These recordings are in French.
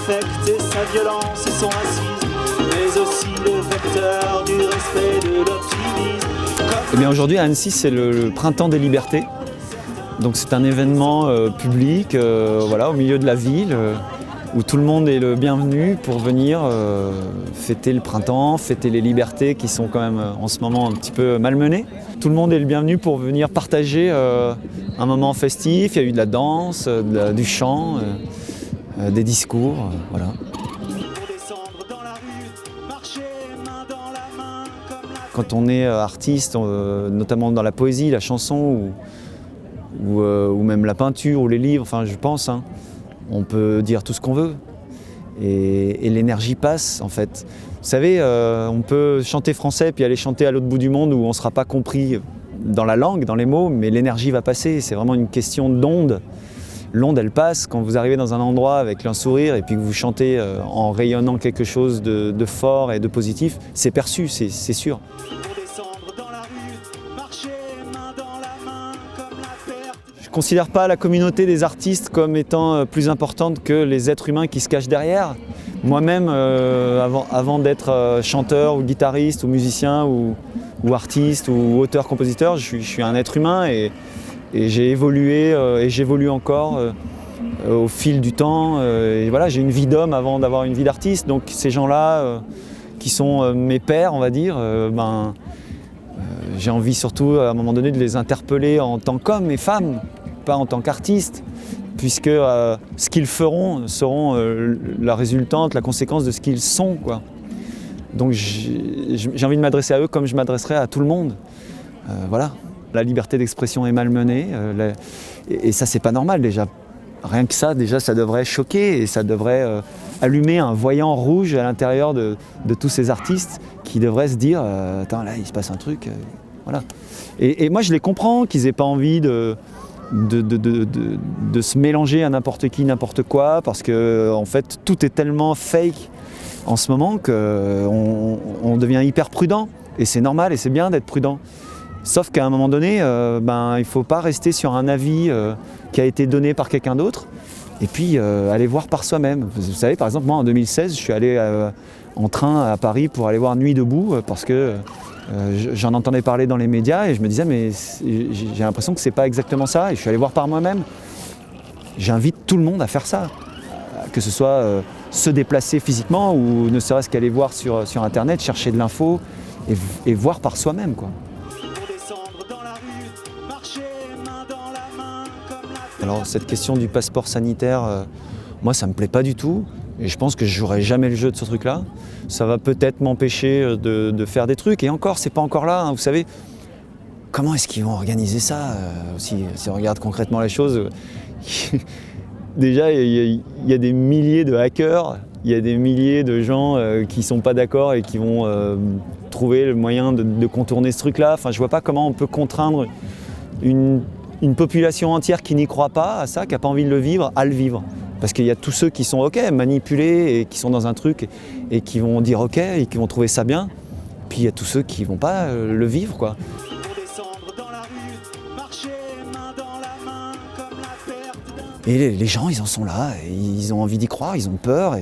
affect et sa violence et son racisme, mais aussi le vecteur du respect, de l'optimisme. Eh bien aujourd'hui à Annecy c'est le printemps des libertés. Donc c'est un événement public voilà, au milieu de la ville où tout le monde est le bienvenu pour venir fêter le printemps, fêter les libertés qui sont quand même en ce moment un petit peu malmenées. Tout le monde est le bienvenu pour venir partager un moment festif. Il y a eu de la danse, du chant, des discours, voilà. Quand on est artiste, notamment dans la poésie, la chanson ou même la peinture ou les livres, enfin je pense, hein, on peut dire tout ce qu'on veut et l'énergie passe en fait. Vous savez, on peut chanter français puis aller chanter à l'autre bout du monde où on ne sera pas compris dans la langue, dans les mots, mais l'énergie va passer, c'est vraiment une question d'onde. L'onde elle passe quand vous arrivez dans un endroit avec un sourire et puis que vous chantez en rayonnant quelque chose de fort et de positif, c'est perçu, c'est sûr. Je ne considère pas la communauté des artistes comme étant plus importante que les êtres humains qui se cachent derrière. Moi-même, avant d'être chanteur ou guitariste ou musicien ou artiste ou auteur-compositeur, je suis un être humain et j'ai évolué et j'évolue encore au fil du temps. Et voilà, j'ai une vie d'homme avant d'avoir une vie d'artiste. Donc ces gens-là, qui sont mes pères, on va dire, j'ai envie surtout à un moment donné de les interpeller en tant qu'hommes et femmes, pas en tant qu'artistes, puisque ce qu'ils feront seront la résultante, la conséquence de ce qu'ils sont, quoi. Donc j'ai envie de m'adresser à eux comme je m'adresserais à tout le monde. Voilà. La liberté d'expression est malmenée et ça c'est pas normal déjà. Rien que ça, déjà ça devrait choquer et ça devrait allumer un voyant rouge à l'intérieur de tous ces artistes qui devraient se dire attends là il se passe un truc, voilà. Et moi je les comprends qu'ils aient pas envie de se mélanger à n'importe qui, n'importe quoi, parce que en fait tout est tellement fake en ce moment qu'on devient hyper prudent et c'est normal et c'est bien d'être prudent. Sauf qu'à un moment donné, il ne faut pas rester sur un avis qui a été donné par quelqu'un d'autre et puis aller voir par soi-même. Vous savez, par exemple, moi en 2016, je suis allé en train à Paris pour aller voir Nuit debout parce que j'en entendais parler dans les médias et je me disais mais j'ai l'impression que c'est pas exactement ça et je suis allé voir par moi-même. J'invite tout le monde à faire ça, que ce soit se déplacer physiquement ou ne serait-ce qu'aller voir sur internet, chercher de l'info et voir par soi-même, quoi. Alors cette question du passeport sanitaire, moi ça me plaît pas du tout et je pense que je jouerai jamais le jeu de ce truc-là. Ça va peut-être m'empêcher de faire des trucs et encore, c'est pas encore là, hein, vous savez. Comment est-ce qu'ils vont organiser ça si on regarde concrètement les choses, déjà il y a des milliers de hackers, il y a des milliers de gens qui sont pas d'accord et qui vont trouver le moyen de contourner ce truc-là. Enfin, je vois pas comment on peut contraindre une population entière qui n'y croit pas à ça, qui n'a pas envie de le vivre, à le vivre. Parce qu'il y a tous ceux qui sont ok, manipulés et qui sont dans un truc et qui vont dire ok et qui vont trouver ça bien. Puis il y a tous ceux qui ne vont pas le vivre, quoi. Et les gens, ils en sont là, et ils ont envie d'y croire, ils ont peur.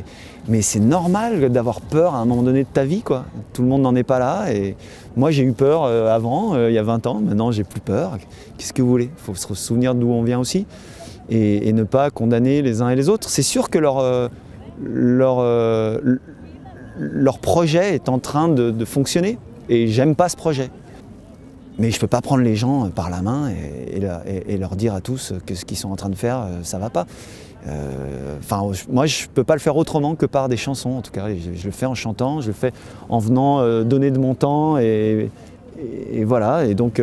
Mais c'est normal d'avoir peur à un moment donné de ta vie, quoi. Tout le monde n'en est pas là. Et moi, j'ai eu peur avant, il y a 20 ans. Maintenant, j'ai plus peur. Qu'est-ce que vous voulez ? Il faut se souvenir d'où on vient aussi. Et ne pas condamner les uns et les autres. C'est sûr que leur projet est en train de fonctionner. Et j'aime pas ce projet. Mais je ne peux pas prendre les gens par la main et leur dire à tous que ce qu'ils sont en train de faire, ça ne va pas. Moi, je ne peux pas le faire autrement que par des chansons, en tout cas. Je le fais en chantant, je le fais en venant donner de mon temps et voilà. Et donc,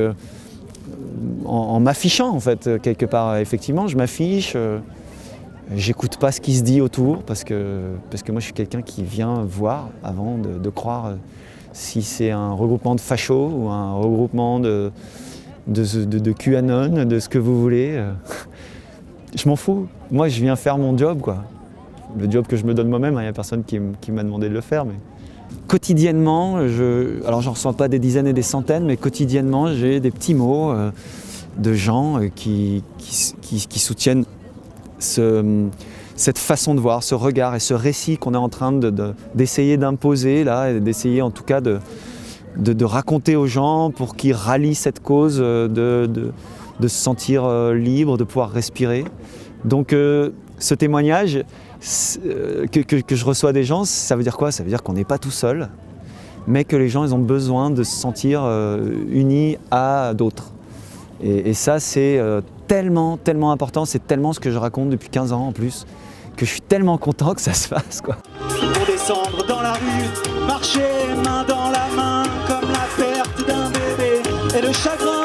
en m'affichant, en fait, quelque part. Effectivement, je m'affiche, j'écoute pas ce qui se dit autour parce que moi, je suis quelqu'un qui vient voir avant de croire si c'est un regroupement de fachos ou un regroupement de QAnon, de ce que vous voulez. Je m'en fous. Moi, je viens faire mon job, quoi. Le job que je me donne moi-même, il n'y a personne qui m'a demandé de le faire. Mais quotidiennement, alors j'en reçois pas des dizaines et des centaines, mais quotidiennement, j'ai des petits mots de gens qui soutiennent cette façon de voir, ce regard et ce récit qu'on est en train d'essayer d'imposer là, et d'essayer en tout cas de raconter aux gens pour qu'ils rallient cette cause, de se sentir libre, de pouvoir respirer. Donc ce témoignage que je reçois des gens, ça veut dire quoi? Ça veut dire qu'on n'est pas tout seul, mais que les gens ils ont besoin de se sentir unis à d'autres. Et ça c'est tellement important, c'est tellement ce que je raconte depuis 15 ans en plus, que je suis tellement content que ça se fasse, quoi. Pour descendre dans la rue, marcher main dans la main, comme la perte d'un bébé et le chagrin